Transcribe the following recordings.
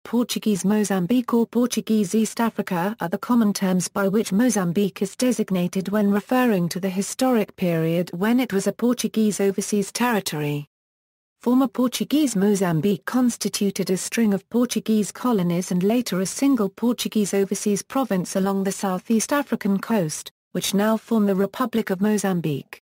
Portuguese Mozambique or Portuguese East Africa are the common terms by which Mozambique is designated when referring to the historic period when it was a Portuguese overseas territory. Former Portuguese Mozambique constituted a string of Portuguese colonies and later a single Portuguese overseas province along the southeast African coast, which now form the Republic of Mozambique.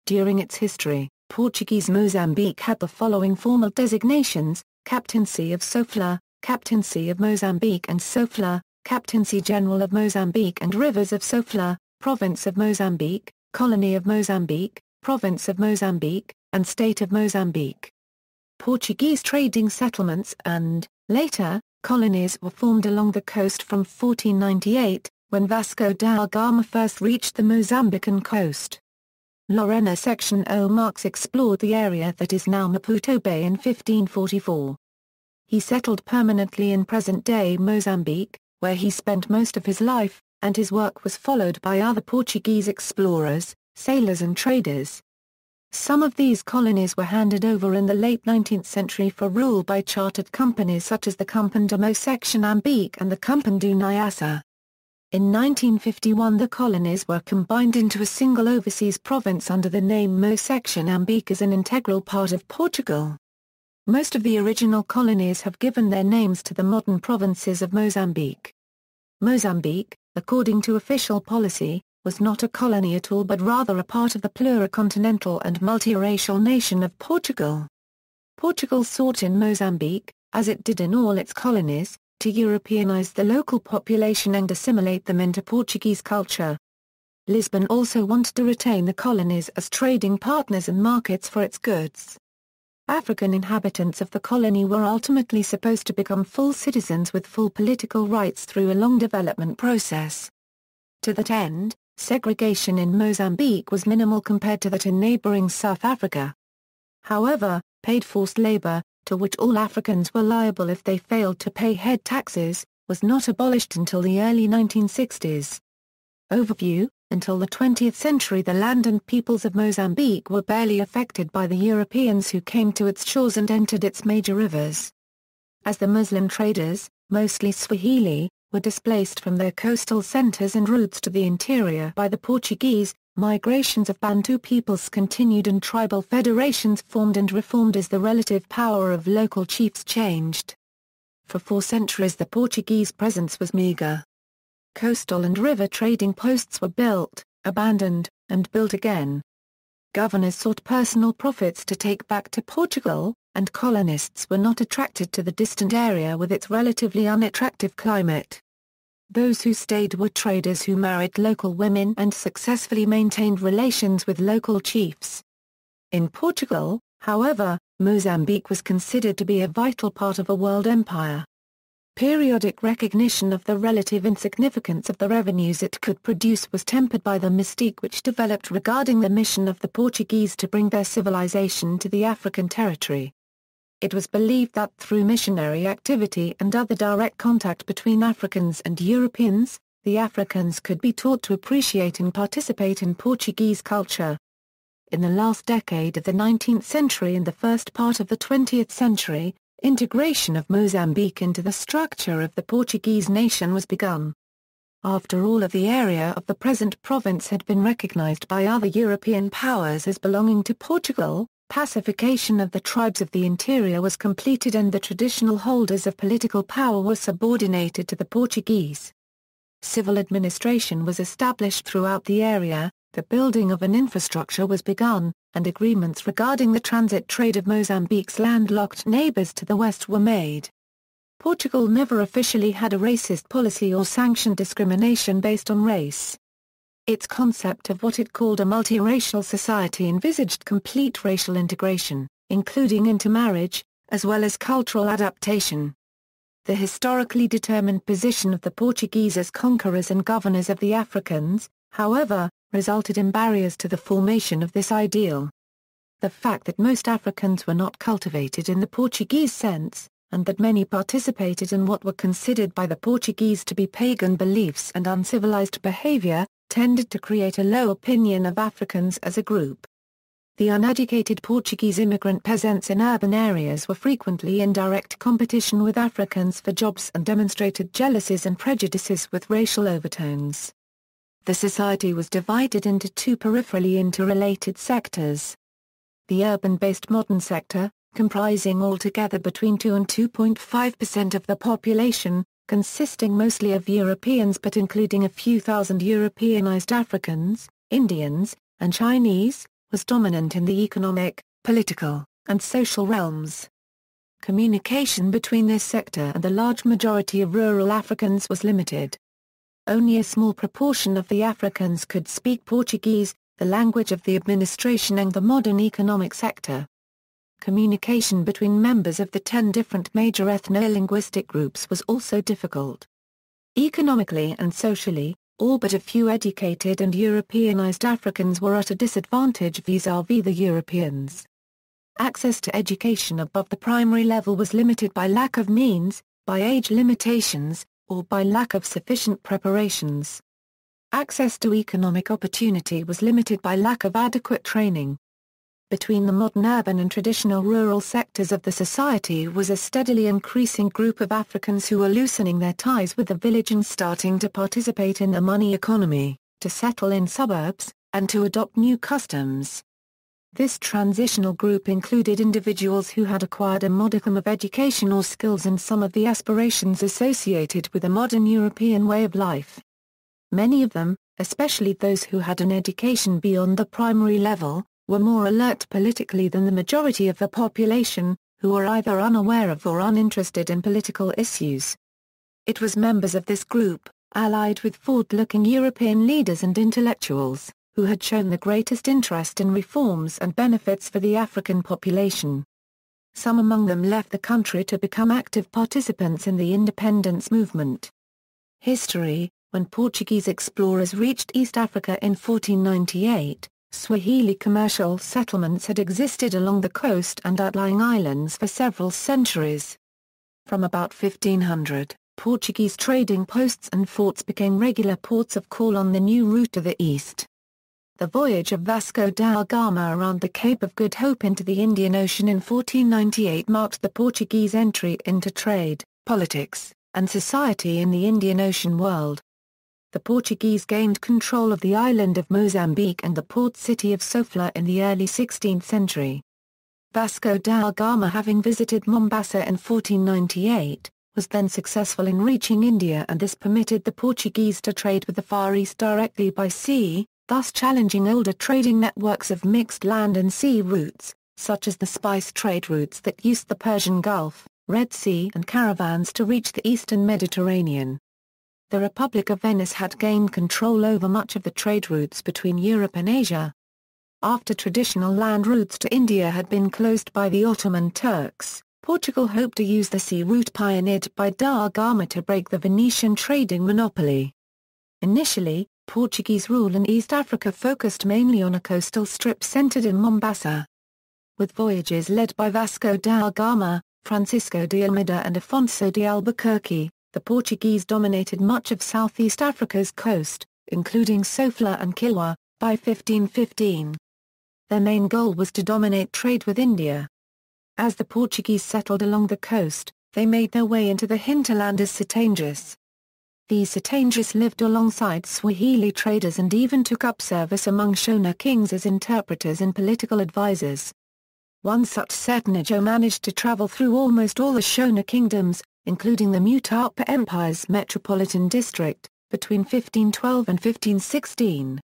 During its history, Portuguese Mozambique had the following formal designations: Captaincy of Sofala, Captaincy of Mozambique and Sofala, Captaincy-General of Mozambique and Rivers of Sofala, Province of Mozambique, Colony of Mozambique, Province of Mozambique, and State of Mozambique. Portuguese trading settlements and, later, colonies were formed along the coast from 1498, when Vasco da Gama first reached the Mozambican coast. Lorena Section O. Marx explored the area that is now Maputo Bay in 1544. He settled permanently in present-day Mozambique, where he spent most of his life, and his work was followed by other Portuguese explorers, sailors and traders. Some of these colonies were handed over in the late 19th century for rule by chartered companies such as the Companhia de Mozambique and the Companhia do Nyassa. In 1951 the colonies were combined into a single overseas province under the name Mozambique as an integral part of Portugal. Most of the original colonies have given their names to the modern provinces of Mozambique. Mozambique, according to official policy, was not a colony at all but rather a part of the pluricontinental and multiracial nation of Portugal. Portugal sought in Mozambique, as it did in all its colonies, to Europeanize the local population and assimilate them into Portuguese culture. Lisbon also wanted to retain the colonies as trading partners and markets for its goods. African inhabitants of the colony were ultimately supposed to become full citizens with full political rights through a long development process. To that end, segregation in Mozambique was minimal compared to that in neighboring South Africa. However, paid forced labor, to which all Africans were liable if they failed to pay head taxes, was not abolished until the early 1960s. Overview: until the 20th century the land and peoples of Mozambique were barely affected by the Europeans who came to its shores and entered its major rivers. As the Muslim traders, mostly Swahili, were displaced from their coastal centers and routes to the interior by the Portuguese, migrations of Bantu peoples continued and tribal federations formed and reformed as the relative power of local chiefs changed. For 4 centuries the Portuguese presence was meager. Coastal and river trading posts were built, abandoned, and built again. Governors sought personal profits to take back to Portugal, and colonists were not attracted to the distant area with its relatively unattractive climate. Those who stayed were traders who married local women and successfully maintained relations with local chiefs. In Portugal, however, Mozambique was considered to be a vital part of a world empire. Periodic recognition of the relative insignificance of the revenues it could produce was tempered by the mystique which developed regarding the mission of the Portuguese to bring their civilization to the African territory. It was believed that through missionary activity and other direct contact between Africans and Europeans, the Africans could be taught to appreciate and participate in Portuguese culture. In the last decade of the 19th century and the first part of the 20th century, integration of Mozambique into the structure of the Portuguese nation was begun. After all of the area of the present province had been recognized by other European powers as belonging to Portugal, pacification of the tribes of the interior was completed and the traditional holders of political power were subordinated to the Portuguese. Civil administration was established throughout the area, the building of an infrastructure was begun, and agreements regarding the transit trade of Mozambique's landlocked neighbors to the west were made. Portugal never officially had a racist policy or sanctioned discrimination based on race. Its concept of what it called a multiracial society envisaged complete racial integration, including intermarriage, as well as cultural adaptation. The historically determined position of the Portuguese as conquerors and governors of the Africans, however, resulted in barriers to the formation of this ideal. The fact that most Africans were not cultivated in the Portuguese sense, and that many participated in what were considered by the Portuguese to be pagan beliefs and uncivilized behavior, tended to create a low opinion of Africans as a group. The uneducated Portuguese immigrant peasants in urban areas were frequently in direct competition with Africans for jobs and demonstrated jealousies and prejudices with racial overtones. The society was divided into two peripherally interrelated sectors. The urban-based modern sector, comprising altogether between 2 and 2.5% of the population, consisting mostly of Europeans but including a few thousand Europeanized Africans, Indians, and Chinese, was dominant in the economic, political, and social realms. Communication between this sector and the large majority of rural Africans was limited. Only a small proportion of the Africans could speak Portuguese, the language of the administration and the modern economic sector. Communication between members of the 10 different major ethno-linguistic groups was also difficult. Economically and socially, all but a few educated and Europeanized Africans were at a disadvantage vis-à-vis the Europeans. Access to education above the primary level was limited by lack of means, by age limitations, or by lack of sufficient preparations. Access to economic opportunity was limited by lack of adequate training. Between the modern urban and traditional rural sectors of the society was a steadily increasing group of Africans who were loosening their ties with the village and starting to participate in the money economy, to settle in suburbs, and to adopt new customs. This transitional group included individuals who had acquired a modicum of education or skills and some of the aspirations associated with a modern European way of life. Many of them, especially those who had an education beyond the primary level, were more alert politically than the majority of the population, who were either unaware of or uninterested in political issues. It was members of this group, allied with forward-looking European leaders and intellectuals, who had shown the greatest interest in reforms and benefits for the African population. Some among them left the country to become active participants in the independence movement. History: when Portuguese explorers reached East Africa in 1498, Swahili commercial settlements had existed along the coast and outlying islands for several centuries. From about 1500, Portuguese trading posts and forts became regular ports of call on the new route to the east. The voyage of Vasco da Gama around the Cape of Good Hope into the Indian Ocean in 1498 marked the Portuguese entry into trade, politics, and society in the Indian Ocean world. The Portuguese gained control of the island of Mozambique and the port city of Sofala in the early 16th century. Vasco da Gama, having visited Mombasa in 1498, was then successful in reaching India, and this permitted the Portuguese to trade with the Far East directly by sea, thus challenging older trading networks of mixed land and sea routes, such as the spice trade routes that used the Persian Gulf, Red Sea and caravans to reach the eastern Mediterranean. The Republic of Venice had gained control over much of the trade routes between Europe and Asia. After traditional land routes to India had been closed by the Ottoman Turks, Portugal hoped to use the sea route pioneered by da Gama to break the Venetian trading monopoly. Initially, Portuguese rule in East Africa focused mainly on a coastal strip centered in Mombasa. With voyages led by Vasco da Gama, Francisco de Almeida and Afonso de Albuquerque, the Portuguese dominated much of Southeast Africa's coast, including Sofala and Kilwa, by 1515. Their main goal was to dominate trade with India. As the Portuguese settled along the coast, they made their way into the hinterland as Setangers. These Setangers lived alongside Swahili traders and even took up service among Shona kings as interpreters and political advisors. One such Setanajo managed to travel through almost all the Shona kingdoms, including the Mutapa Empire's metropolitan district, between 1512 and 1516.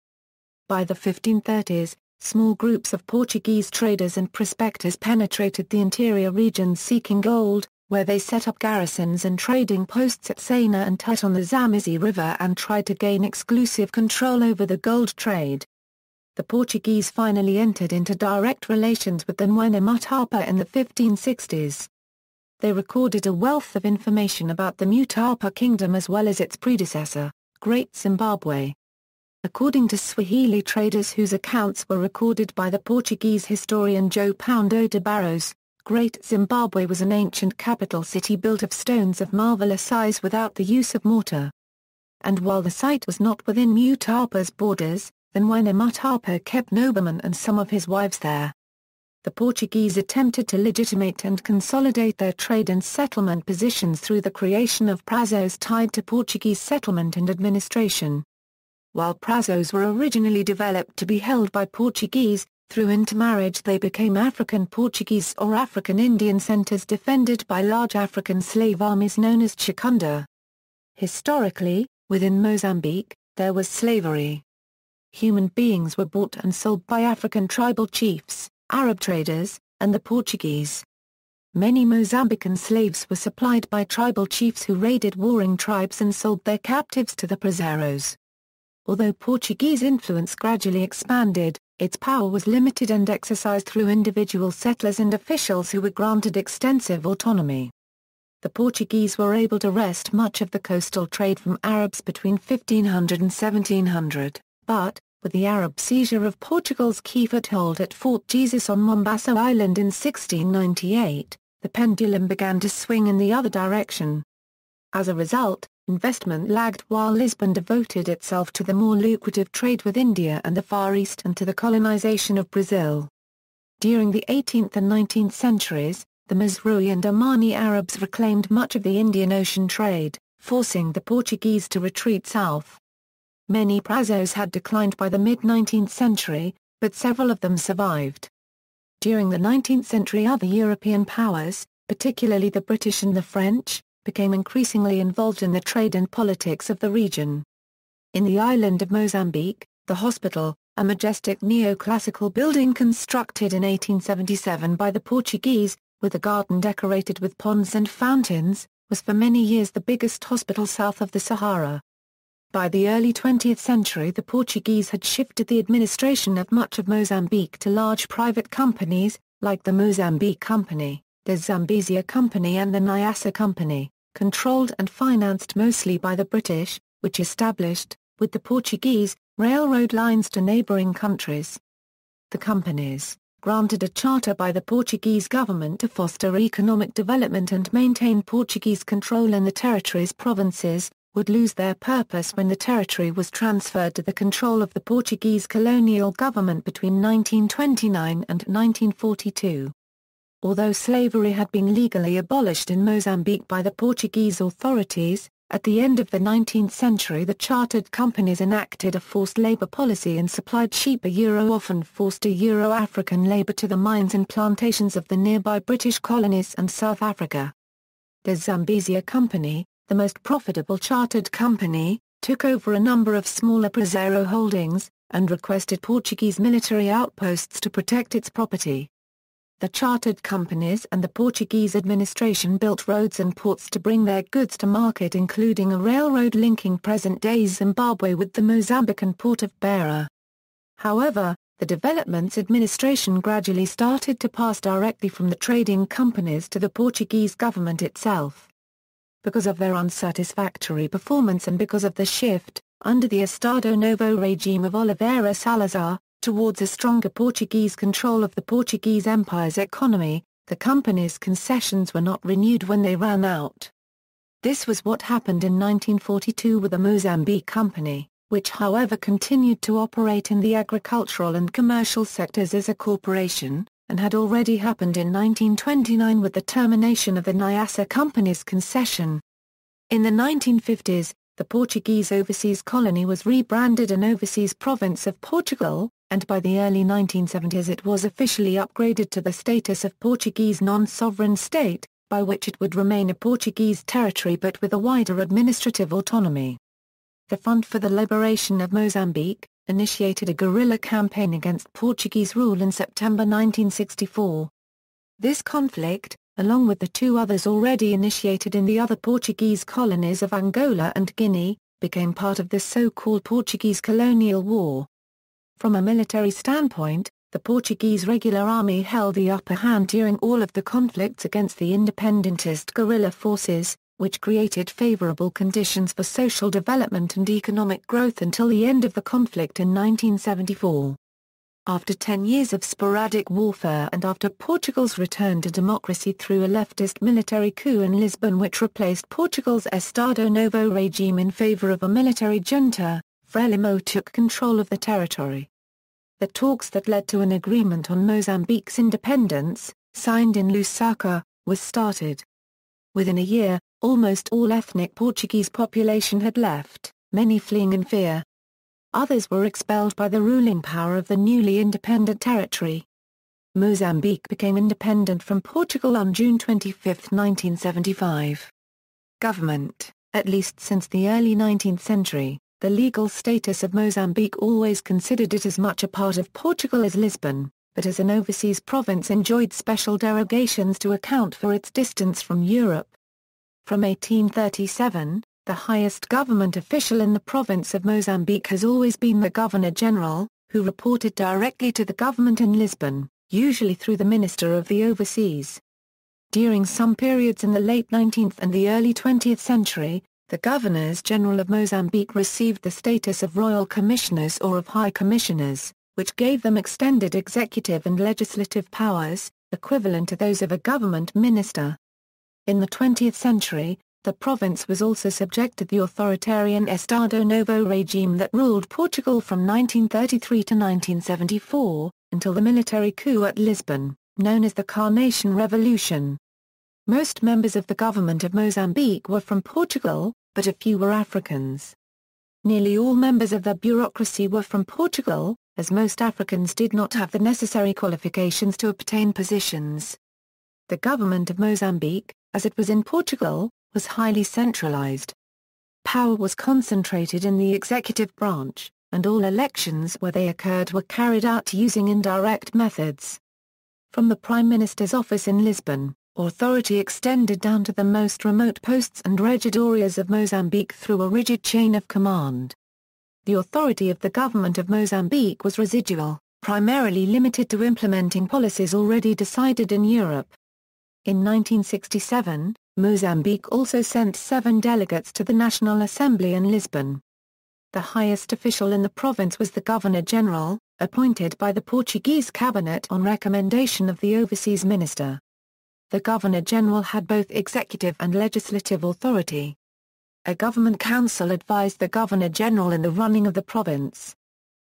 By the 1530s, small groups of Portuguese traders and prospectors penetrated the interior regions seeking gold, where they set up garrisons and trading posts at Sena and Tut on the Zambezi River and tried to gain exclusive control over the gold trade. The Portuguese finally entered into direct relations with the Mwene Mutapa in the 1560s. They recorded a wealth of information about the Mutapa Kingdom as well as its predecessor, Great Zimbabwe. According to Swahili traders whose accounts were recorded by the Portuguese historian João Paulo de Barros, Great Zimbabwe was an ancient capital city built of stones of marvelous size without the use of mortar. And while the site was not within Mutapa's borders, then when Mutapa kept noblemen and some of his wives there. The Portuguese attempted to legitimate and consolidate their trade and settlement positions through the creation of prazos tied to Portuguese settlement and administration. While prazos were originally developed to be held by Portuguese, through intermarriage they became African Portuguese or African Indian centers defended by large African slave armies known as Chikunda. Historically, within Mozambique, there was slavery. Human beings were bought and sold by African tribal chiefs, Arab traders, and the Portuguese. Many Mozambican slaves were supplied by tribal chiefs who raided warring tribes and sold their captives to the prazeros. Although Portuguese influence gradually expanded, its power was limited and exercised through individual settlers and officials who were granted extensive autonomy. The Portuguese were able to wrest much of the coastal trade from Arabs between 1500 and 1700, but, with the Arab seizure of Portugal's key foothold at Fort Jesus on Mombasa Island in 1698, the pendulum began to swing in the other direction. As a result, investment lagged while Lisbon devoted itself to the more lucrative trade with India and the Far East and to the colonization of Brazil. During the 18th and 19th centuries, the Mazrui and Omani Arabs reclaimed much of the Indian Ocean trade, forcing the Portuguese to retreat south. Many prazos had declined by the mid-19th century, but several of them survived. During the 19th century other European powers, particularly the British and the French, became increasingly involved in the trade and politics of the region. In the island of Mozambique, the hospital, a majestic neoclassical building constructed in 1877 by the Portuguese, with a garden decorated with ponds and fountains, was for many years the biggest hospital south of the Sahara. By the early 20th century the Portuguese had shifted the administration of much of Mozambique to large private companies, like the Mozambique Company, the Zambezia Company and the Nyassa Company, controlled and financed mostly by the British, which established, with the Portuguese, railroad lines to neighbouring countries. The companies, granted a charter by the Portuguese government to foster economic development and maintain Portuguese control in the territory's provinces, would lose their purpose when the territory was transferred to the control of the Portuguese colonial government between 1929 and 1942. Although slavery had been legally abolished in Mozambique by the Portuguese authorities, at the end of the 19th century the chartered companies enacted a forced labour policy and supplied cheap often forced African labour to the mines and plantations of the nearby British colonies and South Africa. The Zambezia Company, the most profitable chartered company, took over a number of smaller prazero holdings, and requested Portuguese military outposts to protect its property. The chartered companies and the Portuguese administration built roads and ports to bring their goods to market, including a railroad linking present-day Zimbabwe with the Mozambican port of Beira. However, the development's administration gradually started to pass directly from the trading companies to the Portuguese government itself. Because of their unsatisfactory performance and because of the shift, under the Estado Novo regime of Oliveira Salazar, towards a stronger Portuguese control of the Portuguese Empire's economy, the company's concessions were not renewed when they ran out. This was what happened in 1942 with the Mozambique Company, which however continued to operate in the agricultural and commercial sectors as a corporation, and had already happened in 1929 with the termination of the Nyassa Company's concession. In the 1950s, the Portuguese overseas colony was rebranded an overseas province of Portugal, and by the early 1970s it was officially upgraded to the status of Portuguese non-sovereign state, by which it would remain a Portuguese territory but with a wider administrative autonomy. The Front for the Liberation of Mozambique initiated a guerrilla campaign against Portuguese rule in September 1964. This conflict, along with the two others already initiated in the other Portuguese colonies of Angola and Guinea, became part of the so-called Portuguese colonial war. From a military standpoint, the Portuguese regular army held the upper hand during all of the conflicts against the independentist guerrilla forces, which created favorable conditions for social development and economic growth until the end of the conflict in 1974. After 10 years of sporadic warfare and after Portugal's return to democracy through a leftist military coup in Lisbon which replaced Portugal's Estado Novo regime in favor of a military junta, Frelimo took control of the territory. The talks that led to an agreement on Mozambique's independence, signed in Lusaka, was started. Within a year, almost all ethnic Portuguese population had left, many fleeing in fear. Others were expelled by the ruling power of the newly independent territory. Mozambique became independent from Portugal on June 25, 1975. Government. At least since the early 19th century, the legal status of Mozambique always considered it as much a part of Portugal as Lisbon, but as an overseas province enjoyed special derogations to account for its distance from Europe. From 1837, the highest government official in the province of Mozambique has always been the Governor-General, who reported directly to the government in Lisbon, usually through the Minister of the Overseas. During some periods in the late 19th and the early 20th century, the Governors-General of Mozambique received the status of Royal Commissioners or of High Commissioners, which gave them extended executive and legislative powers, equivalent to those of a government minister. In the 20th century, the province was also subject to the authoritarian Estado Novo regime that ruled Portugal from 1933 to 1974, until the military coup at Lisbon, known as the Carnation Revolution. Most members of the government of Mozambique were from Portugal, but a few were Africans. Nearly all members of the bureaucracy were from Portugal, as most Africans did not have the necessary qualifications to obtain positions. The government of Mozambique, as it was in Portugal, was highly centralized. Power was concentrated in the executive branch, and all elections where they occurred were carried out using indirect methods. From the Prime Minister's office in Lisbon, authority extended down to the most remote posts and regidorias of Mozambique through a rigid chain of command. The authority of the government of Mozambique was residual, primarily limited to implementing policies already decided in Europe. In 1967, Mozambique also sent 7 delegates to the National Assembly in Lisbon. The highest official in the province was the Governor-General, appointed by the Portuguese cabinet on recommendation of the overseas minister. The Governor-General had both executive and legislative authority. A government council advised the Governor-General in the running of the province.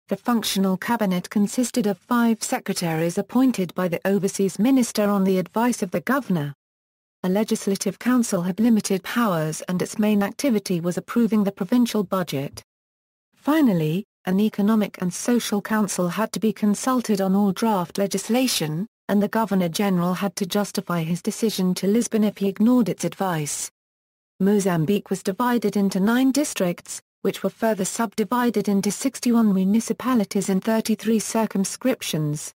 The functional cabinet consisted of 5 secretaries appointed by the overseas minister on the advice of the governor. A legislative council had limited powers and its main activity was approving the provincial budget. Finally, an economic and social council had to be consulted on all draft legislation, and the Governor-General had to justify his decision to Lisbon if he ignored its advice. Mozambique was divided into 9 districts, which were further subdivided into 61 municipalities and 33 circumscriptions.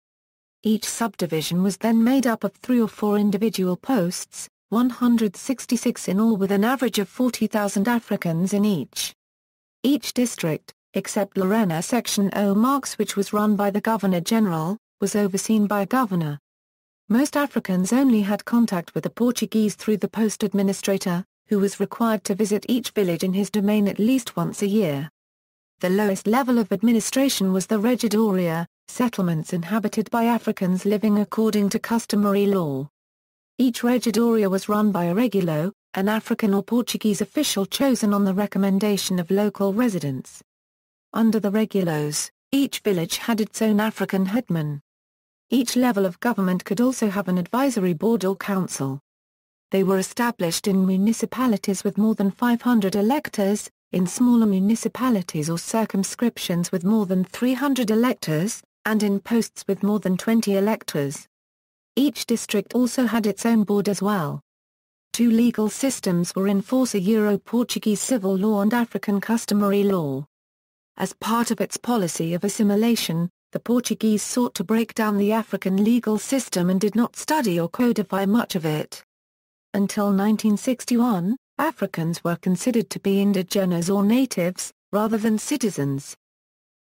Each subdivision was then made up of 3 or 4 individual posts, 166 in all with an average of 40,000 Africans in each. Each district, except Lorena Section O Marks which was run by the Governor-General, was overseen by a governor. Most Africans only had contact with the Portuguese through the post administrator, who was required to visit each village in his domain at least once a year. The lowest level of administration was the regidoria, settlements inhabited by Africans living according to customary law. Each regidoria was run by a regulo, an African or Portuguese official chosen on the recommendation of local residents. Under the regulos, each village had its own African headman. Each level of government could also have an advisory board or council. They were established in municipalities with more than 500 electors, in smaller municipalities or circumscriptions with more than 300 electors, and in posts with more than 20 electors. Each district also had its own board as well. 2 legal systems were in force: a Euro-Portuguese civil law and African customary law. As part of its policy of assimilation, the Portuguese sought to break down the African legal system and did not study or codify much of it. Until 1961, Africans were considered to be indigenes or natives, rather than citizens.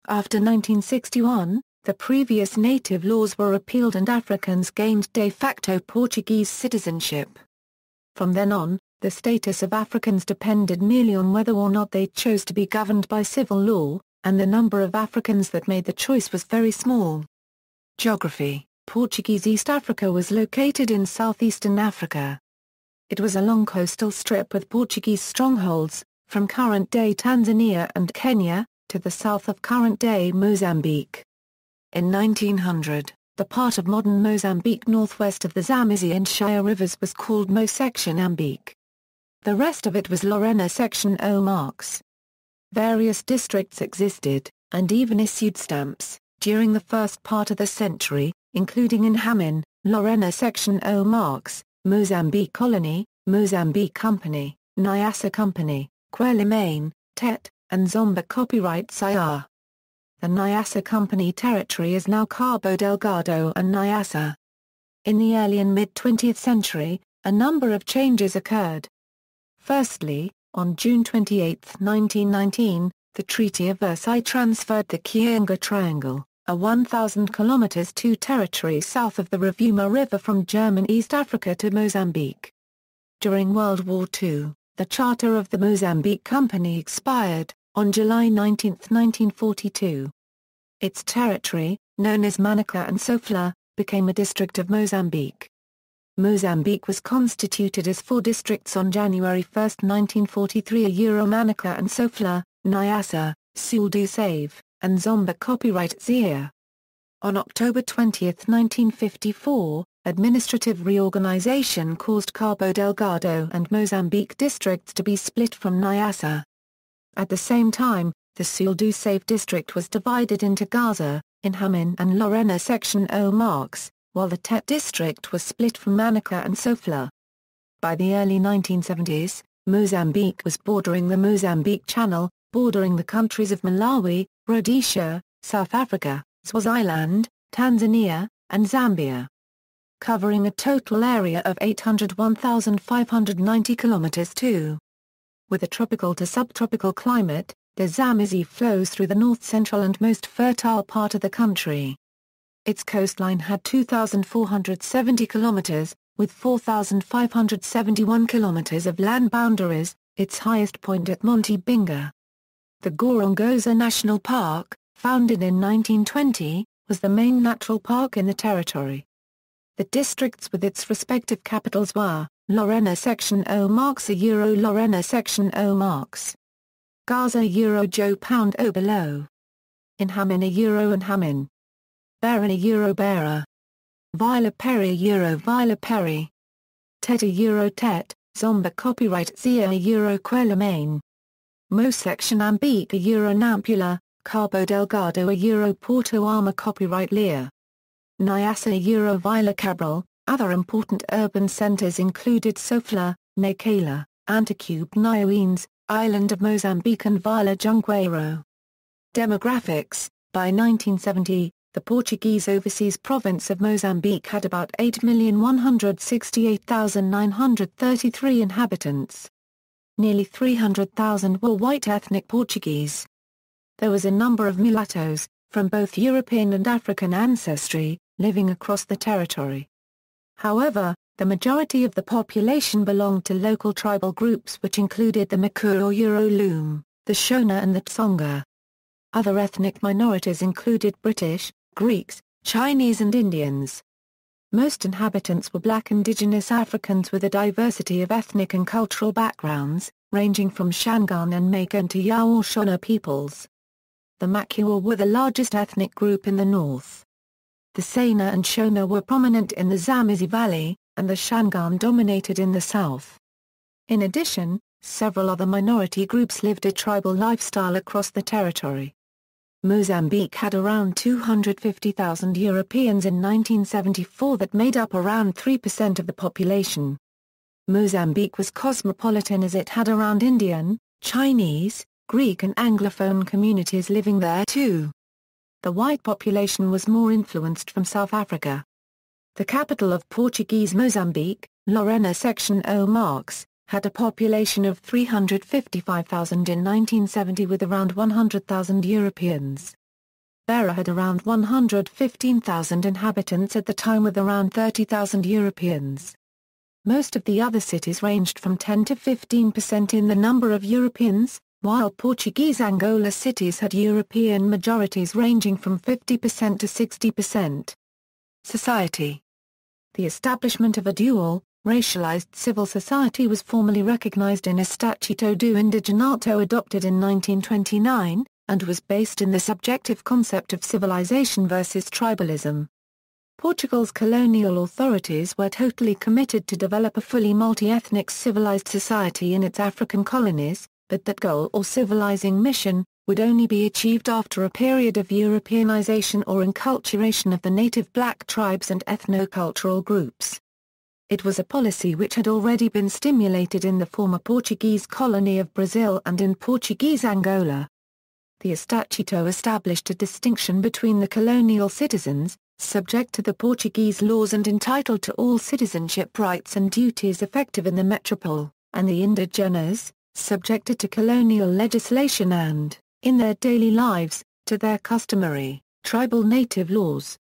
After 1961, the previous native laws were repealed and Africans gained de facto Portuguese citizenship. From then on, the status of Africans depended merely on whether or not they chose to be governed by civil law, and the number of Africans that made the choice was very small. Geography: Portuguese East Africa was located in southeastern Africa. It was a long coastal strip with Portuguese strongholds, from current-day Tanzania and Kenya, to the south of current-day Mozambique. In 1900, the part of modern Mozambique northwest of the Zambezi and Shire rivers was called Mozambique. The rest of it was Lorena Section O marks. Various districts existed, and even issued stamps, during the first part of the century, including in Hamin, Lorena Section O marks, Mozambique Colony, Mozambique Company, Nyassa Company, Quelimane, Tet, and Zomba Copyright Sayar. The Nyassa Company territory is now Cabo Delgado and Nyassa. In the early and mid-20th century, a number of changes occurred. Firstly, on June 28, 1919, the Treaty of Versailles transferred the Kiunga Triangle, a 1,000 km (2 territory south of the Rovuma River from German East Africa to Mozambique. During World War II, the Charter of the Mozambique Company expired, on July 19, 1942. Its territory, known as Manica and Sofala, became a district of Mozambique. Mozambique was constituted as 4 districts on January 1, 1943. Manica and Sofala, Nyassa, Sul do Save, and Zomba Copyright Sayar. On October 20, 1954, administrative reorganization caused Cabo Delgado and Mozambique districts to be split from Nyassa. At the same time, the Sul do Save district was divided into Gaza, Inhamin and Lorena Section O marks, while the Tet district was split from Manica and Sofala. By the early 1970s, Mozambique was bordering the Mozambique Channel, bordering the countries of Malawi, Rhodesia, South Africa, Swaziland, Tanzania, and Zambia. Covering a total area of 801,590 km (2). With a tropical to subtropical climate, the Zambezi flows through the north-central and most fertile part of the country. Its coastline had 2,470 km, with 4,571 km of land boundaries, its highest point at Monte Binga. The Gorongosa National Park, founded in 1920, was the main natural park in the territory. The districts with its respective capitals were Lorena Section O marks Euro Lorena Section O marks. Gaza Euro Joe Pound O below. Inhamin Euro Inhamin. Beira Euro Beira. Vila Peri Euro Vila Peri. Tet Euro Tet, Zomba Copyright Sayar Euro Quelimane. Mozambique Euro Nampula, Cabo Delgado Euro Porto Arma Copyright Lear. Nyassa Euro Vila Cabral. Other important urban centers included Sofala, Nacala, Anticube Niuenes, Island of Mozambique and Vila Junqueiro. Demographics: by 1970, the Portuguese overseas province of Mozambique had about 8,168,933 inhabitants. Nearly 300,000 were white ethnic Portuguese. There was a number of mulattoes, from both European and African ancestry, living across the territory. However, the majority of the population belonged to local tribal groups which included the Makuru or Euro Loom, the Shona and the Tsonga. Other ethnic minorities included British, Greeks, Chinese and Indians. Most inhabitants were black indigenous Africans with a diversity of ethnic and cultural backgrounds, ranging from Shangaan and Makan to Yao or Shona peoples. The Makua were the largest ethnic group in the north. The Sena and Shona were prominent in the Zambezi Valley, and the Shangaan dominated in the south. In addition, several other minority groups lived a tribal lifestyle across the territory. Mozambique had around 250,000 Europeans in 1974 that made up around 3% of the population. Mozambique was cosmopolitan as it had around Indian, Chinese, Greek and Anglophone communities living there too. The white population was more influenced from South Africa. The capital of Portuguese Mozambique, Lorena Section O marks, had a population of 355,000 in 1970 with around 100,000 Europeans. Beira had around 115,000 inhabitants at the time with around 30,000 Europeans. Most of the other cities ranged from 10 to 15% in the number of Europeans, while Portuguese Angola cities had European majorities ranging from 50% to 60%. Society. The establishment of a dual, racialized civil society was formally recognized in Estatuto do Indigenato adopted in 1929, and was based in the subjective concept of civilization versus tribalism. Portugal's colonial authorities were totally committed to develop a fully multi-ethnic civilized society in its African colonies, but that goal or civilizing mission would only be achieved after a period of Europeanization or enculturation of the native black tribes and ethno-cultural groups. It was a policy which had already been stimulated in the former Portuguese colony of Brazil and in Portuguese Angola. The Estatuto established a distinction between the colonial citizens, subject to the Portuguese laws and entitled to all citizenship rights and duties effective in the metropole, and the indigenas, subjected to colonial legislation and, in their daily lives, to their customary, tribal native laws.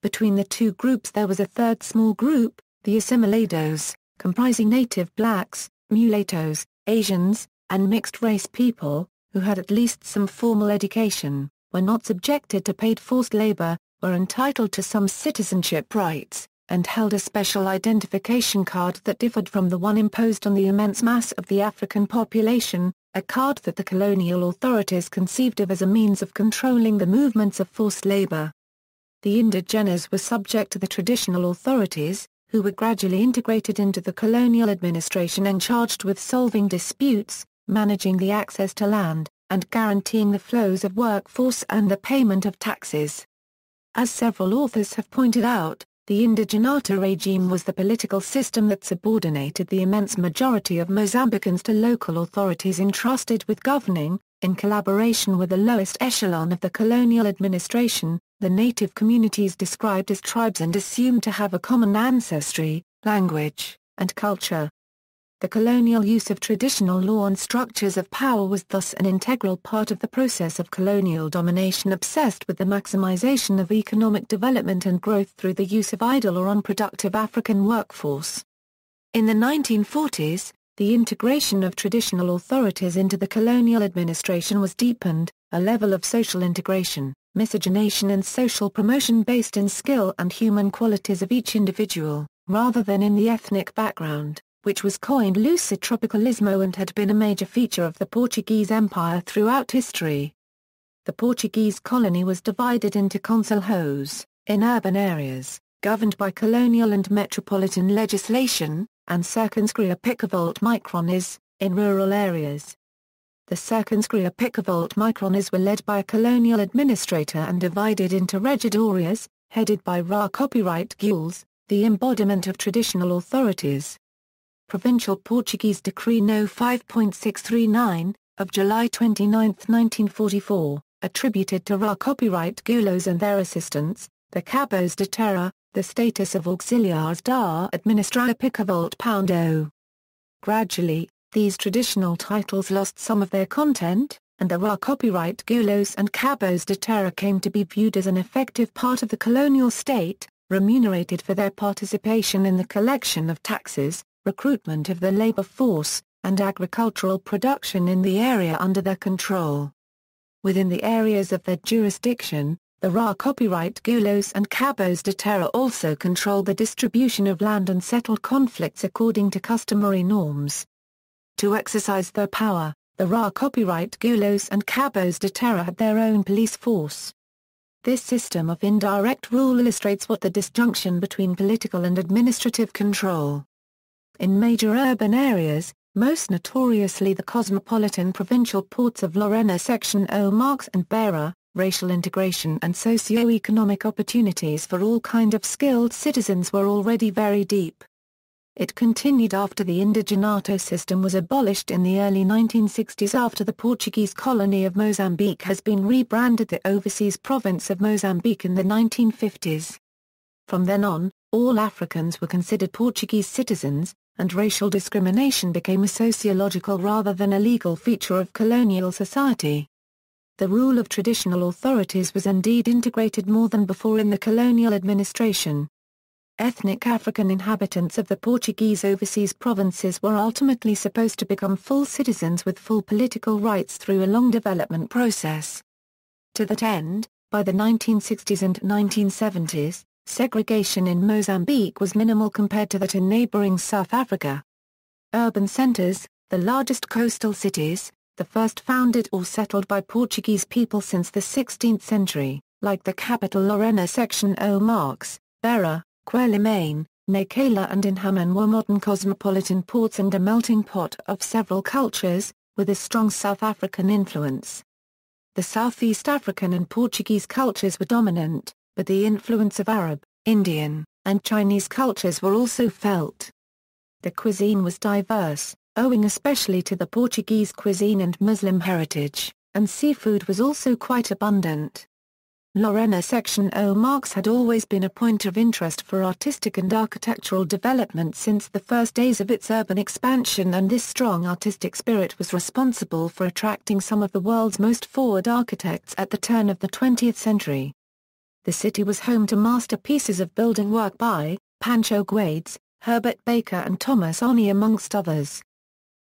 Between the two groups there was a third small group, the assimilados, comprising native blacks, mulattoes, Asians, and mixed-race people, who had at least some formal education, were not subjected to paid forced labor, were entitled to some citizenship rights, and held a special identification card that differed from the one imposed on the immense mass of the African population, a card that the colonial authorities conceived of as a means of controlling the movements of forced labor. The indigenas were subject to the traditional authorities, who were gradually integrated into the colonial administration and charged with solving disputes, managing the access to land, and guaranteeing the flows of workforce and the payment of taxes. As several authors have pointed out, the indigenata regime was the political system that subordinated the immense majority of Mozambicans to local authorities entrusted with governing, in collaboration with the lowest echelon of the colonial administration, the native communities described as tribes and assumed to have a common ancestry, language, and culture. The colonial use of traditional law and structures of power was thus an integral part of the process of colonial domination obsessed with the maximization of economic development and growth through the use of idle or unproductive African workforce. In the 1940s, the integration of traditional authorities into the colonial administration was deepened, a level of social integration, miscegenation and social promotion based in skill and human qualities of each individual, rather than in the ethnic background, which was coined lucid tropicalismo and had been a major feature of the Portuguese Empire throughout history. The Portuguese colony was divided into concelhos, in urban areas, governed by colonial and metropolitan legislation, and circunscripta picavolt micrones, in rural areas. The circunscripta picavolt micrones were led by a colonial administrator and divided into regidorias, headed by copyright guilds, the embodiment of traditional authorities. Provincial Portuguese Decree No. 5.639, of July 29, 1944, attributed to copyright gulos and their assistants, the cabos de terra, the status of auxiliares da administração picavolt poundo. Gradually, these traditional titles lost some of their content, and the copyright gulos and cabos de terra came to be viewed as an effective part of the colonial state, remunerated for their participation in the collection of taxes, recruitment of the labor force, and agricultural production in the area under their control. Within the areas of their jurisdiction, the copyright gulos and cabos de terra also control the distribution of land and settled conflicts according to customary norms. To exercise their power, the copyright gulos and cabos de terra had their own police force. This system of indirect rule illustrates what the disjunction between political and administrative control. In major urban areas, most notoriously the cosmopolitan provincial ports of Lorena Section O Marques and Beira, racial integration and socio-economic opportunities for all kinds of skilled citizens were already very deep. It continued after the indigenato system was abolished in the early 1960s after the Portuguese colony of Mozambique has been rebranded the Overseas Province of Mozambique in the 1950s. From then on, all Africans were considered Portuguese citizens, and racial discrimination became a sociological rather than a legal feature of colonial society. The rule of traditional authorities was indeed integrated more than before in the colonial administration. Ethnic African inhabitants of the Portuguese overseas provinces were ultimately supposed to become full citizens with full political rights through a long development process. To that end, by the 1960s and 1970s, segregation in Mozambique was minimal compared to that in neighboring South Africa. Urban centers, the largest coastal cities, the first founded or settled by Portuguese people since the 16th century, like the capital Lorena section O Marques, Beira, Quelimane, Nacala and Inhaman were modern cosmopolitan ports and a melting pot of several cultures, with a strong South African influence. The Southeast African and Portuguese cultures were dominant, but the influence of Arab, Indian, and Chinese cultures were also felt. The cuisine was diverse, owing especially to the Portuguese cuisine and Muslim heritage, and seafood was also quite abundant. Lorena section O Marques had always been a point of interest for artistic and architectural development since the first days of its urban expansion, and this strong artistic spirit was responsible for attracting some of the world's most forward architects at the turn of the 20th century. The city was home to masterpieces of building work by Pancho Guedes, Herbert Baker and Thomas Oni amongst others.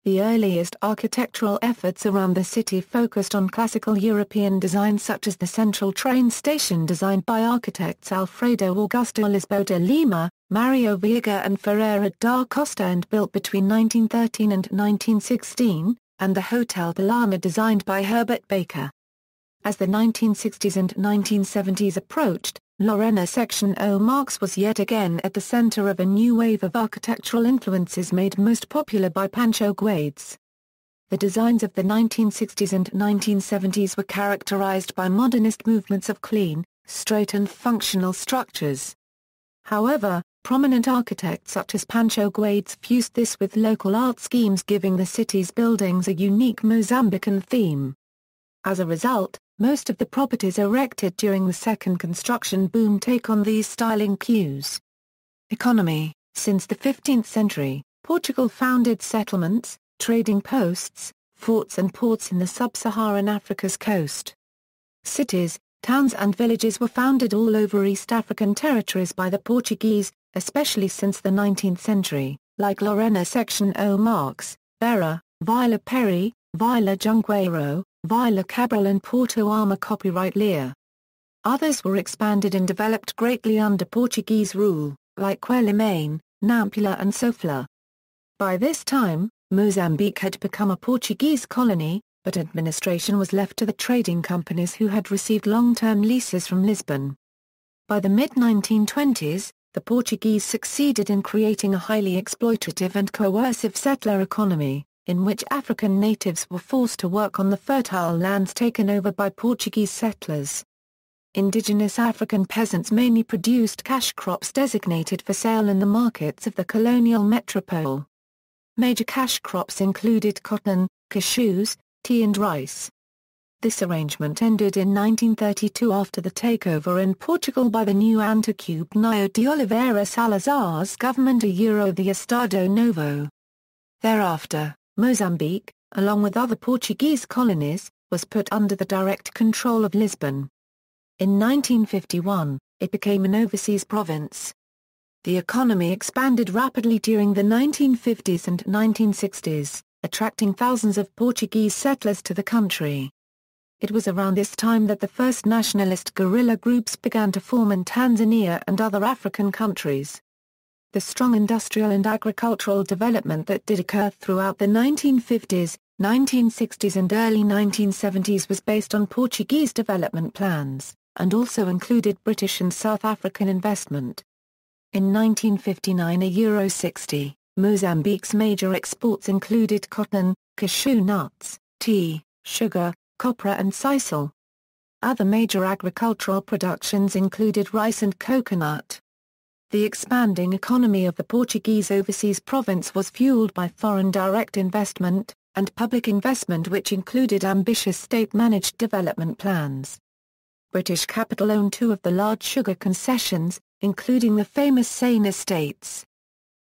The earliest architectural efforts around the city focused on classical European design, such as the central train station designed by architects Alfredo Augusto Lisboa de Lima, Mario Viega and Ferreira da Costa and built between 1913 and 1916, and the Hotel Palama designed by Herbert Baker. As the 1960s and 1970s approached, Lorena section O Marques was yet again at the center of a new wave of architectural influences made most popular by Pancho Guedes. The designs of the 1960s and 1970s were characterized by modernist movements of clean, straight and functional structures. However, prominent architects such as Pancho Guedes fused this with local art schemes, giving the city's buildings a unique Mozambican theme. As a result, most of the properties erected during the second construction boom take on these styling cues. Economy. Since the 15th century, Portugal founded settlements, trading posts, forts and ports in the sub-Saharan Africa's coast. Cities, towns and villages were founded all over East African territories by the Portuguese, especially since the 19th century, like Lorena section O Marques, Beira, Vila Peri, Vila Junqueiro, Vila Cabral and Porto Arma. Copyright Lear. Others were expanded and developed greatly under Portuguese rule, like Quelimane, Nampula and Sofala. By this time, Mozambique had become a Portuguese colony, but administration was left to the trading companies who had received long-term leases from Lisbon. By the mid-1920s, the Portuguese succeeded in creating a highly exploitative and coercive settler economy, in which African natives were forced to work on the fertile lands taken over by Portuguese settlers. Indigenous African peasants mainly produced cash crops designated for sale in the markets of the colonial metropole. Major cash crops included cotton, cashews, tea and rice. This arrangement ended in 1932 after the takeover in Portugal by the new António de Oliveira Salazar's government the Estado Novo. Thereafter, Mozambique, along with other Portuguese colonies, was put under the direct control of Lisbon. In 1951, it became an overseas province. The economy expanded rapidly during the 1950s and 1960s, attracting thousands of Portuguese settlers to the country. It was around this time that the first nationalist guerrilla groups began to form in Tanzania and other African countries. The strong industrial and agricultural development that did occur throughout the 1950s, 1960s and early 1970s was based on Portuguese development plans, and also included British and South African investment. In 1959 €60, Mozambique's major exports included cotton, cashew nuts, tea, sugar, copra and sisal. Other major agricultural productions included rice and coconut. The expanding economy of the Portuguese overseas province was fueled by foreign direct investment, and public investment which included ambitious state-managed development plans. British capital owned two of the large sugar concessions, including the famous Sain Estates.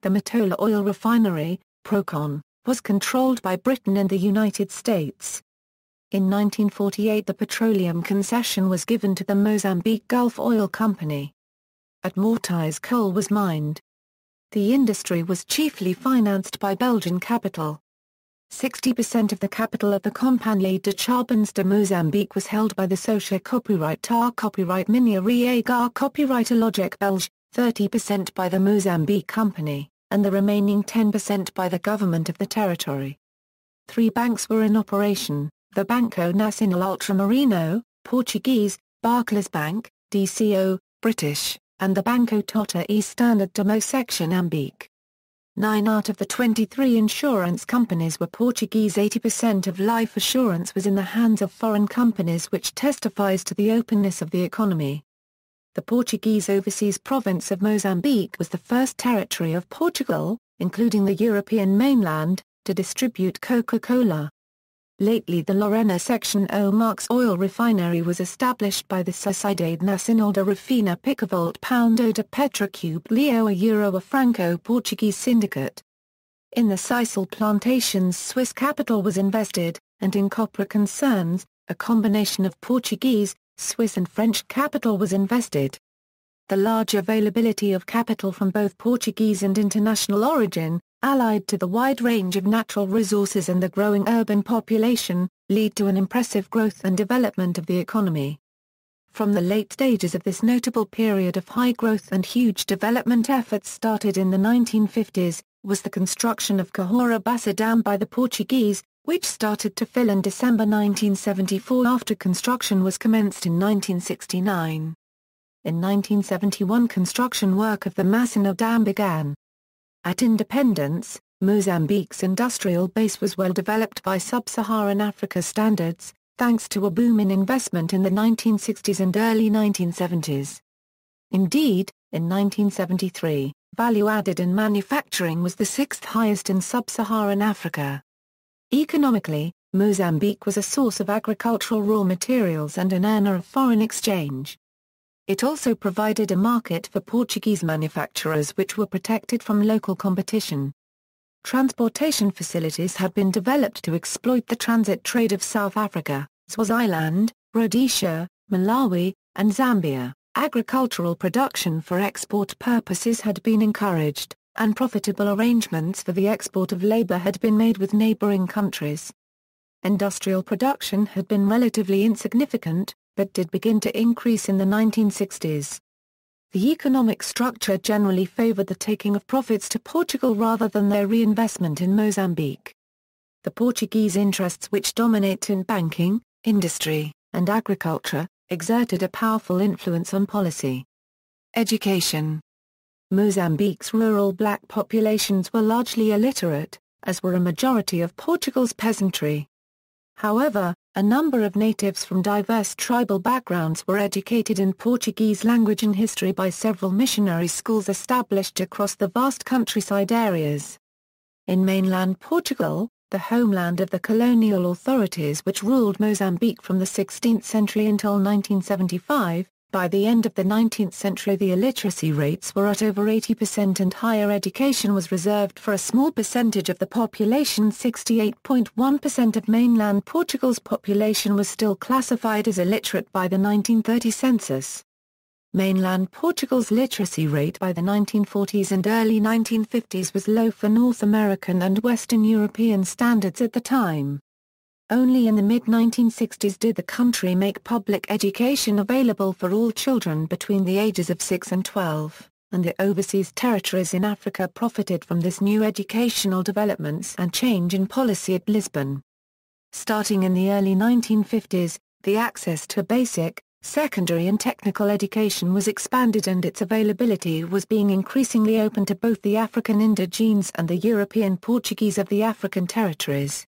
The Matola oil refinery, Procon, was controlled by Britain and the United States. In 1948 the petroleum concession was given to the Mozambique Gulf Oil Company. At Mortiz coal was mined. The industry was chiefly financed by Belgian capital. 60% of the capital of the Companhia de Charbons de Mozambique was held by the Socia Copyright Tar Copyright Mineria Gar Copyright Logic Belge, 30% by the Mozambique Company, and the remaining 10% by the government of the territory. 3 banks were in operation: the Banco Nacional Ultramarino, Portuguese, Barclays Bank, DCO, British, and the Banco Tota e Standard de Mozambique. 9 out of the 23 insurance companies were Portuguese. 80% of life assurance was in the hands of foreign companies, which testifies to the openness of the economy. The Portuguese overseas province of Mozambique was the first territory of Portugal, including the European mainland, to distribute Coca-Cola. Lately the Lorena Section O Marks oil refinery was established by the Sociedade Nacional de Refina Picavolt Poundo de Petrocube Leo a Euro a Franco-Portuguese syndicate. In the sisal plantations Swiss capital was invested, and in copra concerns, a combination of Portuguese, Swiss and French capital was invested. The large availability of capital from both Portuguese and international origin, allied to the wide range of natural resources and the growing urban population, lead to an impressive growth and development of the economy. From the late stages of this notable period of high growth and huge development efforts started in the 1950s, was the construction of Cahora Bassa Dam by the Portuguese, which started to fill in December 1974 after construction was commenced in 1969. In 1971 construction work of the Macena Dam began. At independence, Mozambique's industrial base was well developed by sub-Saharan Africa standards, thanks to a boom in investment in the 1960s and early 1970s. Indeed, in 1973, value added in manufacturing was the 6th highest in sub-Saharan Africa. Economically, Mozambique was a source of agricultural raw materials and an earner of foreign exchange. It also provided a market for Portuguese manufacturers which were protected from local competition. Transportation facilities had been developed to exploit the transit trade of South Africa, Swaziland, Rhodesia, Malawi, and Zambia. Agricultural production for export purposes had been encouraged, and profitable arrangements for the export of labor had been made with neighboring countries. Industrial production had been relatively insignificant, but did begin to increase in the 1960s. The economic structure generally favored the taking of profits to Portugal rather than their reinvestment in Mozambique. The Portuguese interests which dominate in banking, industry, and agriculture, exerted a powerful influence on policy. Education. Mozambique's rural black populations were largely illiterate, as were a majority of Portugal's peasantry. However, a number of natives from diverse tribal backgrounds were educated in Portuguese language and history by several missionary schools established across the vast countryside areas. In mainland Portugal, the homeland of the colonial authorities which ruled Mozambique from the 16th century until 1975, by the end of the 19th century the illiteracy rates were at over 80% and higher education was reserved for a small percentage of the population. 68.1% of mainland Portugal's population was still classified as illiterate by the 1930 census. Mainland Portugal's literacy rate by the 1940s and early 1950s was low for North American and Western European standards at the time. Only in the mid-1960s did the country make public education available for all children between the ages of 6 and 12, and the overseas territories in Africa profited from this new educational developments and change in policy at Lisbon. Starting in the early 1950s, the access to basic, secondary and technical education was expanded and its availability was being increasingly open to both the African indigenes and the European Portuguese of the African territories.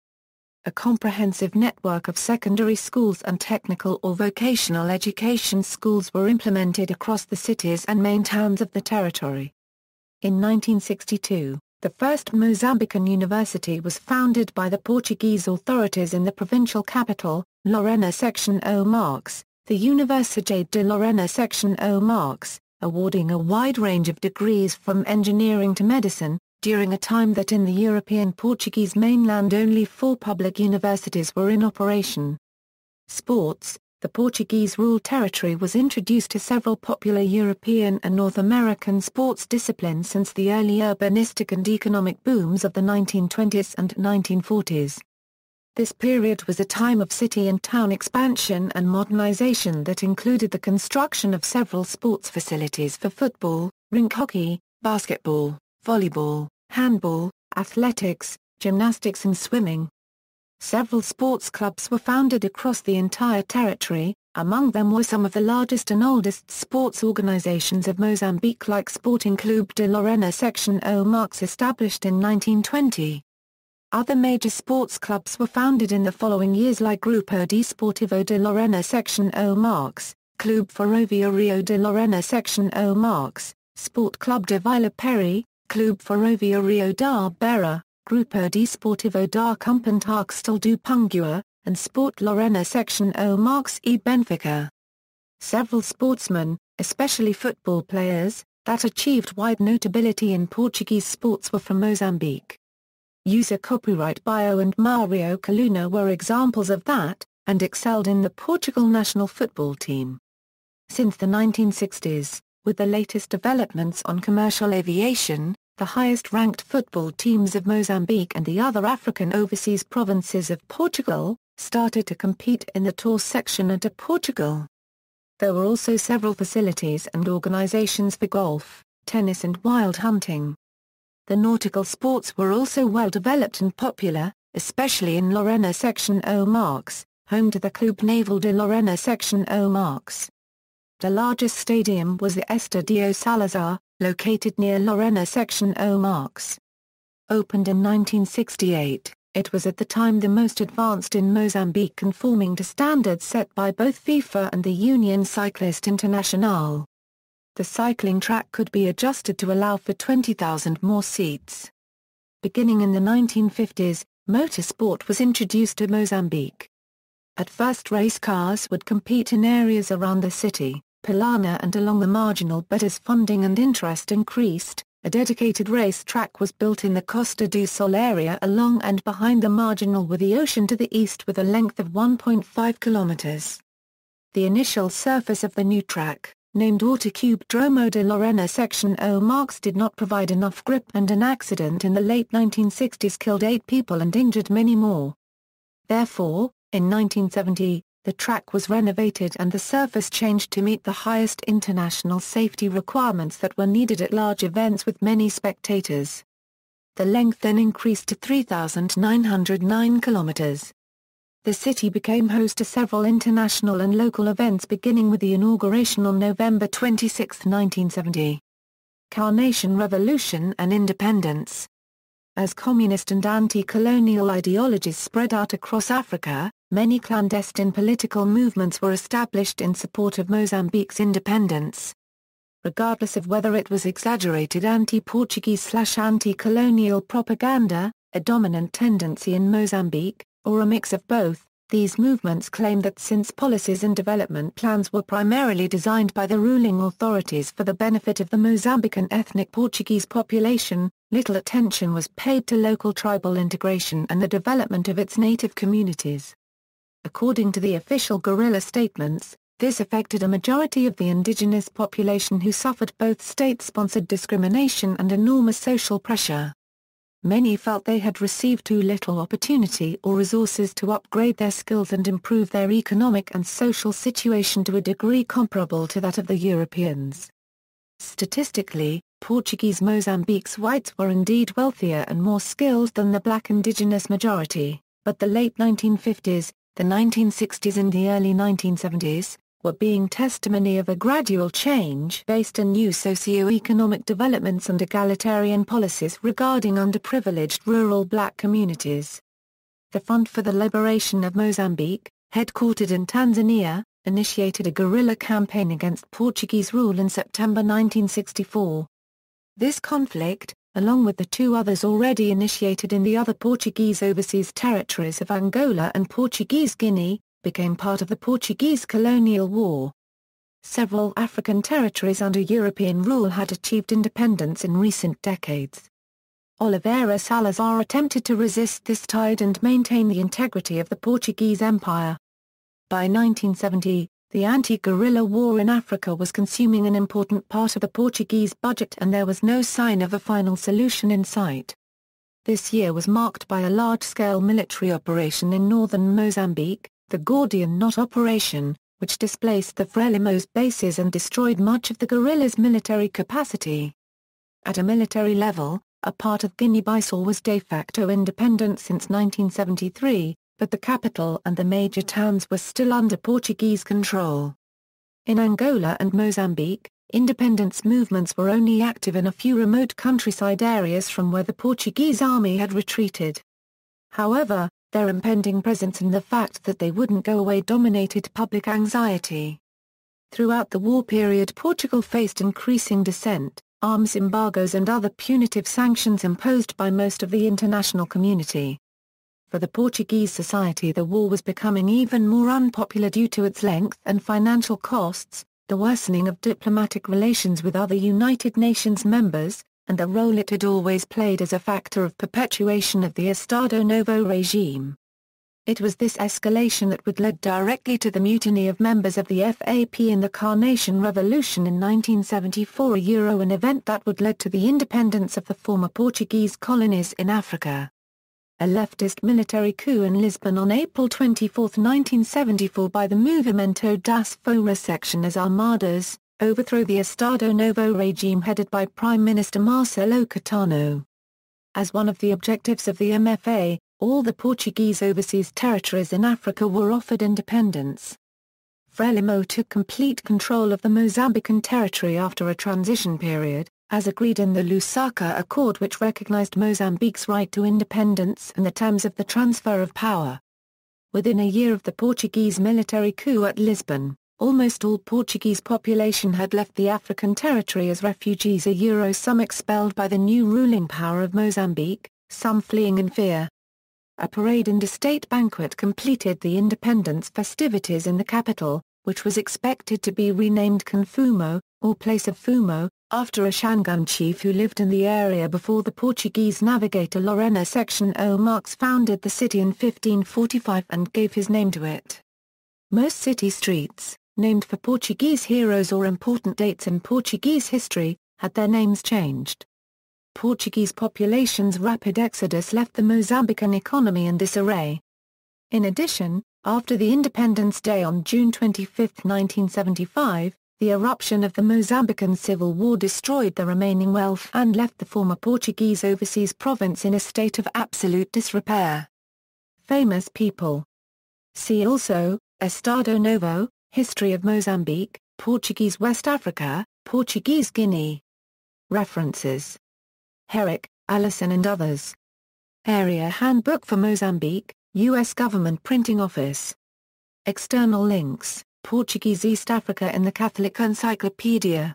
A comprehensive network of secondary schools and technical or vocational education schools were implemented across the cities and main towns of the territory. In 1962, the first Mozambican university was founded by the Portuguese authorities in the provincial capital, Lorena Section O Marks, the Universidade de Lorena Section O Marks, awarding a wide range of degrees from engineering to medicine, during a time that in the European Portuguese mainland only 4 public universities were in operation. Sports. The Portuguese ruled territory was introduced to several popular European and North American sports disciplines since the early urbanistic and economic booms of the 1920s and 1940s. This period was a time of city and town expansion and modernization that included the construction of several sports facilities for football, rink hockey, basketball, volleyball, handball, athletics, gymnastics and swimming. Several sports clubs were founded across the entire territory, among them were some of the largest and oldest sports organizations of Mozambique like Sporting Clube de Lorena Section O Marques established in 1920. Other major sports clubs were founded in the following years like Grupo Desportivo de Lorena Section O Marques, Clube Ferrovia Rio de Lorena Section O Marques, Sport Club de Vila Peri, Clube Ferrovia Rio da Beira, Grupo Desportivo da Campantarque do Pungua, and Sport Lorena Section O Marques e Benfica. Several sportsmen, especially football players, that achieved wide notability in Portuguese sports were from Mozambique. User copyright Bio and Mario Coluna were examples of that, and excelled in the Portugal national football team. Since the 1960s, with the latest developments on commercial aviation, the highest-ranked football teams of Mozambique and the other African overseas provinces of Portugal, started to compete in the Tour section de Portugal. There were also several facilities and organizations for golf, tennis and wild hunting. The nautical sports were also well developed and popular, especially in Lorena Section O Marques, home to the Clube Naval de Lorena Section O Marques. The largest stadium was the Estadio Salazar, located near Lorena Section O Marques. Opened in 1968, it was at the time the most advanced in Mozambique, conforming to standards set by both FIFA and the Union Cycliste Internationale. The cycling track could be adjusted to allow for 20,000 more seats. Beginning in the 1950s, motorsport was introduced to Mozambique. At first race cars would compete in areas around the city, Pilana and along the marginal, but as funding and interest increased, a dedicated race track was built in the Costa do Sol area along and behind the marginal with the ocean to the east with a length of 1.5 kilometers. The initial surface of the new track, named Autocube Dromo de Lorena Section O Marques, did not provide enough grip, and an accident in the late 1960s killed 8 people and injured many more. Therefore, in 1970, the track was renovated and the surface changed to meet the highest international safety requirements that were needed at large events with many spectators. The length then increased to 3,909 kilometers. The city became host to several international and local events, beginning with the inauguration on November 26, 1970. Carnation Revolution and Independence. As communist and anti-colonial ideologies spread out across Africa, many clandestine political movements were established in support of Mozambique's independence. Regardless of whether it was exaggerated anti-Portuguese/anti-colonial propaganda, a dominant tendency in Mozambique, or a mix of both, these movements claim that since policies and development plans were primarily designed by the ruling authorities for the benefit of the Mozambican ethnic Portuguese population, little attention was paid to local tribal integration and the development of its native communities. According to the official guerrilla statements, this affected a majority of the indigenous population who suffered both state-sponsored discrimination and enormous social pressure. Many felt they had received too little opportunity or resources to upgrade their skills and improve their economic and social situation to a degree comparable to that of the Europeans. Statistically, Portuguese Mozambique's whites were indeed wealthier and more skilled than the black indigenous majority, but the late 1950s, the 1960s and the early 1970s, were being testimony of a gradual change based on new socio-economic developments and egalitarian policies regarding underprivileged rural black communities. The Front for the Liberation of Mozambique, headquartered in Tanzania, initiated a guerrilla campaign against Portuguese rule in September 1964. This conflict, along with the 2 others already initiated in the other Portuguese overseas territories of Angola and Portuguese Guinea, became part of the Portuguese colonial war. Several African territories under European rule had achieved independence in recent decades. Oliveira Salazar attempted to resist this tide and maintain the integrity of the Portuguese Empire. By 1970, the anti-guerrilla war in Africa was consuming an important part of the Portuguese budget and there was no sign of a final solution in sight. This year was marked by a large-scale military operation in northern Mozambique, the Gordian Knot Operation, which displaced the Frelimos bases and destroyed much of the guerrillas' military capacity. At a military level, a part of Guinea-Bissau was de facto independent since 1973, but the capital and the major towns were still under Portuguese control. In Angola and Mozambique, independence movements were only active in a few remote countryside areas from where the Portuguese army had retreated. However, their impending presence and the fact that they wouldn't go away dominated public anxiety. Throughout the war period, Portugal faced increasing dissent, arms embargoes and other punitive sanctions imposed by most of the international community. For the Portuguese society, the war was becoming even more unpopular due to its length and financial costs, the worsening of diplomatic relations with other United Nations members, and the role it had always played as a factor of perpetuation of the Estado Novo regime. It was this escalation that would lead directly to the mutiny of members of the FAP in the Carnation Revolution in 1974, an event that would lead to the independence of the former Portuguese colonies in Africa. A leftist military coup in Lisbon on April 24, 1974 by the Movimento das Forças as Armadas, overthrew the Estado Novo regime headed by Prime Minister Marcelo Caetano. As one of the objectives of the MFA, all the Portuguese overseas territories in Africa were offered independence. Frelimo took complete control of the Mozambican territory after a transition period, as agreed in the Lusaka Accord, which recognized Mozambique's right to independence and the terms of the transfer of power. Within a year of the Portuguese military coup at Lisbon, almost all Portuguese population had left the African territory as refugees, some expelled by the new ruling power of Mozambique, some fleeing in fear. A parade and a state banquet completed the independence festivities in the capital, which was expected to be renamed Confumo, or Place of Fumo, after a Shangun chief who lived in the area before the Portuguese navigator Lorena Section O. Marques founded the city in 1545 and gave his name to it. Most city streets, named for Portuguese heroes or important dates in Portuguese history, had their names changed. Portuguese population's rapid exodus left the Mozambican economy in disarray. In addition, after the Independence Day on June 25, 1975, the eruption of the Mozambican Civil War destroyed the remaining wealth and left the former Portuguese overseas province in a state of absolute disrepair. Famous people. See also, Estado Novo, History of Mozambique, Portuguese West Africa, Portuguese Guinea. References. Herrick, Allison and others. Area Handbook for Mozambique, U.S. Government Printing Office. External links, Portuguese East Africa in the Catholic Encyclopedia.